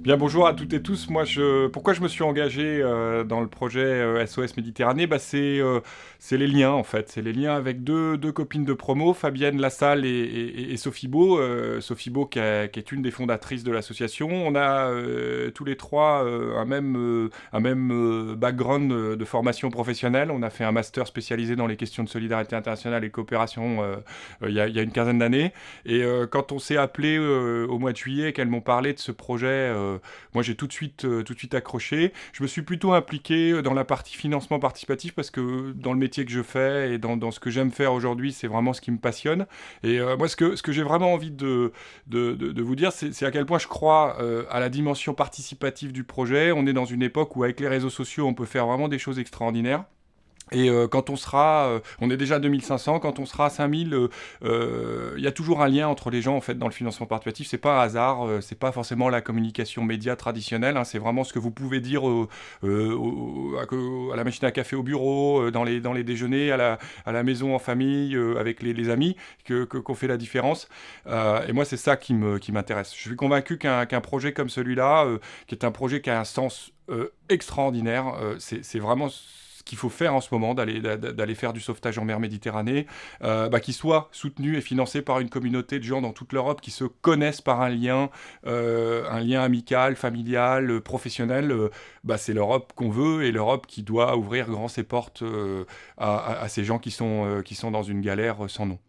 Bien, bonjour à toutes et tous. Pourquoi je me suis engagé dans le projet SOS Méditerranée, c'est les liens en fait. C'est les liens avec deux copines de promo, Fabienne Lassalle et Sophie Beau. Sophie Beau qui est une des fondatrices de l'association. On a tous les trois un même background de formation professionnelle. On a fait un master spécialisé dans les questions de solidarité internationale et coopération il y a une quinzaine d'années. Et quand on s'est appelé au mois de juillet, qu'elles m'ont parlé de ce projet, moi j'ai tout de suite accroché. Je me suis plutôt impliqué dans la partie financement participatif parce que dans le métier que je fais et dans ce que j'aime faire aujourd'hui, c'est vraiment ce qui me passionne. Et moi, ce que j'ai vraiment envie de vous dire, c'est à quel point je crois à la dimension participative du projet. On est dans une époque où avec les réseaux sociaux, on peut faire vraiment des choses extraordinaires. Et quand on est déjà à 2500, quand on sera à 5000, il y a toujours un lien entre les gens en fait dans le financement participatif. C'est pas un hasard, c'est pas forcément la communication média traditionnelle. Hein, c'est vraiment ce que vous pouvez dire à la machine à café au bureau, dans les déjeuners, à la maison en famille, avec les amis, qu'on fait la différence. Et moi, c'est ça qui m'intéresse. Je suis convaincu qu'un projet comme celui-là, qui est un projet qui a un sens extraordinaire, c'est vraiment ce qu'il faut faire en ce moment, d'aller faire du sauvetage en mer Méditerranée, qui soit soutenu et financé par une communauté de gens dans toute l'Europe qui se connaissent par un lien amical, familial, professionnel. C'est l'Europe qu'on veut et l'Europe qui doit ouvrir grand ses portes à ces gens qui sont dans une galère sans nom.